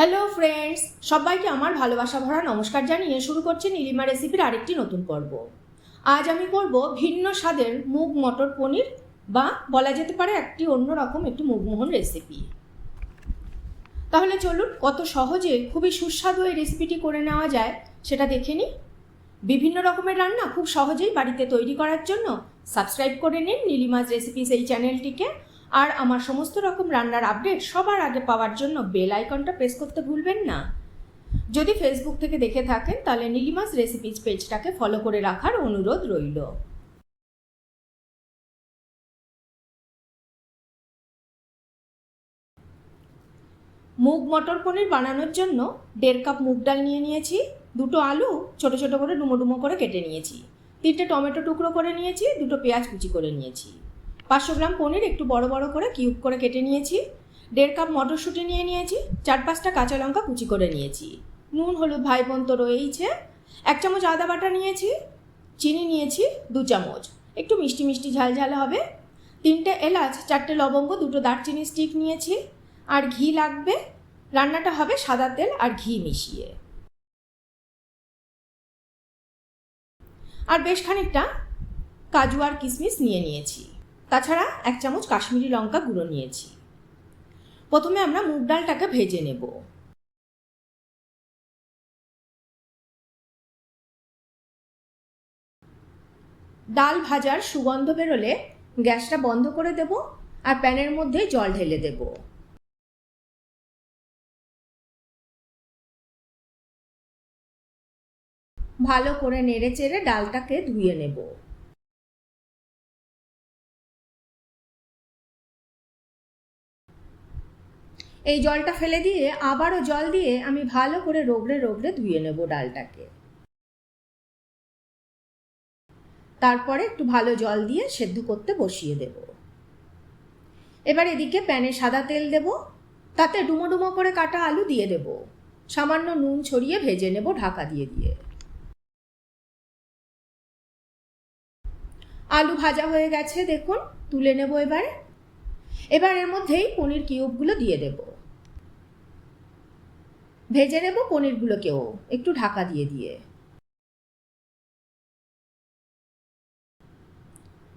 Hello friends, সবাইকে আমার ভালোবাসা ভরা নমস্কার জানিয়ে শুরু করছি নীলিমা রেসিপির আরেকটি নতুন পর্ব। আজ আমি করব ভিন্ন স্বাদের মুগ মটর পনির, বা বলা যেতে পারে একটি অন্যরকম একটি মুগমোহন রেসিপি। তাহলে চলুন কত সহজে খুবই সুস্বাদু এই রেসিপিটি করে নেওয়া যায় সেটা দেখে নিই। বিভিন্ন রকমের রান্না খুব সহজেই বাড়িতে তৈরি করার জন্য সাবস্ক্রাইব করে নিন নীলিমাজ রেসিপিস এই চ্যানেলটিকে। আর আমার সমস্ত রকম রান্নার আপডেট সবার আগে পাওয়ার জন্য বেল আইকনটা প্রেস করতে ভুলবেন না। যদি ফেসবুক থেকে দেখে থাকেন তাহলে নীলিমাজ রেসিপিস পেজটাকে ফলো করে রাখার অনুরোধ রইল। মুগ মটর পনির বানানোর জন্য 1.5 কাপ মুগ ডাল নিয়ে নিয়েছি, 2টো আলু ছোটো ছোটো করে ডুমো ডুমো করে কেটে নিয়েছি, 3টে টমেটো টুকরো করে নিয়েছি, 2টো পেঁয়াজ কুচি করে নিয়েছি, 500 গ্রাম পনির একটু বড় বড় করে কিউব করে কেটে নিয়েছি, 1.5 কাপ মটরশুঁটি নিয়ে নিয়েছি, 4-5টা কাঁচা লঙ্কা কুচি করে নিয়েছি, নুন হলুদ ভাইবোন তো রয়েইছে, 1 চামচ আদা বাটা নিয়েছি, চিনি নিয়েছি 2 চামচ, একটু মিষ্টি মিষ্টি ঝাল ঝাল হবে, 3টে এলাচ, 4টে লবঙ্গ, 2টো দারচিনি স্টিক নিয়েছি, আর ঘি লাগবে। রান্নাটা হবে সাদা তেল আর ঘি মিশিয়ে। আর বেশ খানিকটা কাজু আর কিশমিশ নিয়ে নিয়েছি, তাছাড়া 1 চামচ কাশ্মীরি লঙ্কা গুঁড়ো নিয়েছি। প্রথমে আমরা মুগ ডালটাকে ভেজে নেব। ডাল ভাজার সুগন্ধ বেরোলে গ্যাসটা বন্ধ করে দেব আর প্যানের মধ্যে জল ঢেলে দেব। ভালো করে নেড়ে চেড়ে ডালটাকে ধুয়ে নেব। এই জলটা ফেলে দিয়ে আবারও জল দিয়ে আমি ভালো করে রগড়ে রগড়ে ধুয়ে নেব ডালটাকে। তারপরে একটু ভালো জল দিয়ে সেদ্ধ করতে বসিয়ে দেব। এবার এদিকে প্যানে সাদা তেল দেব, তাতে ডুমো ডুমো করে কাটা আলু দিয়ে দেব, সামান্য নুন ছড়িয়ে ভেজে নেব ঢাকা দিয়ে দিয়ে। আলু ভাজা হয়ে গেছে দেখুন, তুলে নেব এবার। এবার এর মধ্যেই পনির কিউবগুলো দিয়ে দেব, ভেজে নেব পনিরগুলোকেও একটু ঢাকা দিয়ে দিয়ে।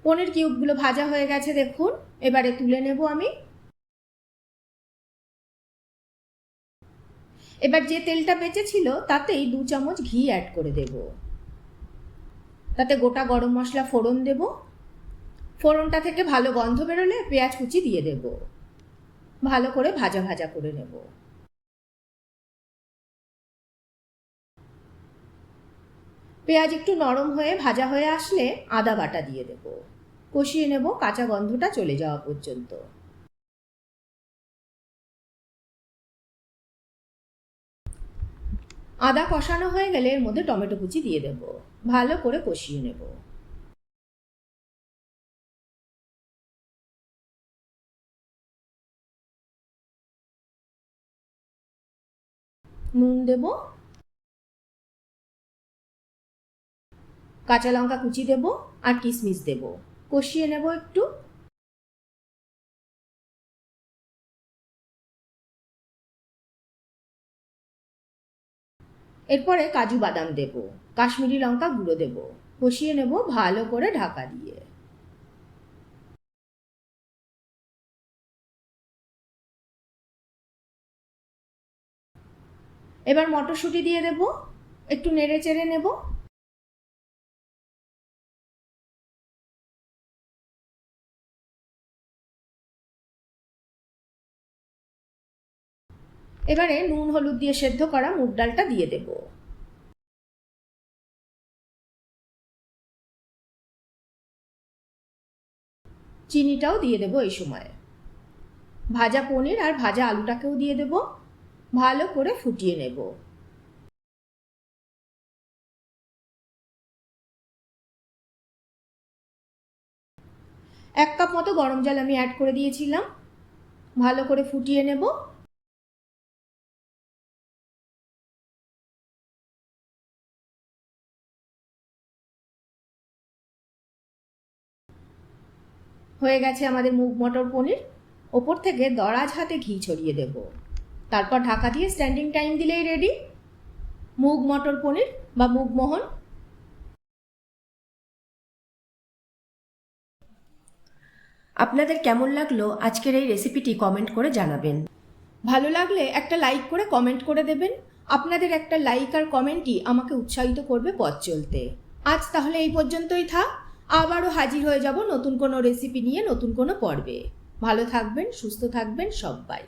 পনির কিউবগুলো ভাজা হয়ে গেছে দেখুন, এবারে তুলে নেব আমি। এবার যে তেলটা বেঁচেছিল তাতেই 2 চামচ ঘি অ্যাড করে দেব, তাতে গোটা গরম মশলা ফোড়ন দেব, ফোড়নটা থেকে ভালো গন্ধ বেরোলে পেঁয়াজ কুচি দিয়ে দেব, ভালো করে ভাজা ভাজা করে নেব। পেঁয়াজ একটু নরম হয়ে ভাজা হয়ে আসলে আদা বাটা দিয়ে দেব, কষিয়ে নেব কাঁচা গন্ধটা চলে যাওয়া পর্যন্ত। আদা কষানো হয়ে গেলে এর মধ্যে টমেটো কুচি দিয়ে দেব, ভালো করে কষিয়ে নেব। নুন দেব, কাঁচা লঙ্কা কুচি দেব আর কিশমিশ দেব, কষিয়ে নেব একটু। এরপরে কাজু বাদাম দেব, কাশ্মীরি লঙ্কা গুঁড়ো দেব, কষিয়ে নেব ভালো করে ঢাকা দিয়ে। এবার মটরশুঁটি দিয়ে দেব, একটু নেড়ে চেড়ে নেব। এবারে নুন হলুদ দিয়ে সেদ্ধ করা মুগ ডালটা দিয়ে দেব। চিনিটাও দিয়ে দেব এই সময়। ভাজা পনির আর ভাজা আলুটাকেও দিয়ে দেব, ভালো করে ফুটিয়ে নেব। 1 কাপ মতো গরম জল আমি অ্যাড করে দিয়েছিলাম, ভালো করে ফুটিয়ে নেব। হয়ে গেছে আমাদের মুগ মটর পনির। ওপর থেকে দরাজ হাতে ঘি ছড়িয়ে দেব। তারপর ঢাকা দিয়ে স্ট্যান্ডিং টাইম দিলেই রেডি মুগ মটর পনির বা মুগমোহন। আপনাদের কেমন লাগলো আজকের এই রেসিপিটি কমেন্ট করে জানাবেন। ভালো লাগলে একটা লাইক করে কমেন্ট করে দেবেন। আপনাদের একটা লাইক আর কমেন্টই আমাকে উৎসাহিত করবে পথ চলতে। আজ তাহলে এই পর্যন্তই থাক। আবারও হাজির হয়ে যাব নতুন কোনো রেসিপি নিয়ে, নতুন কোনো পর্বে। ভালো থাকবেন, সুস্থ থাকবেন সবাই।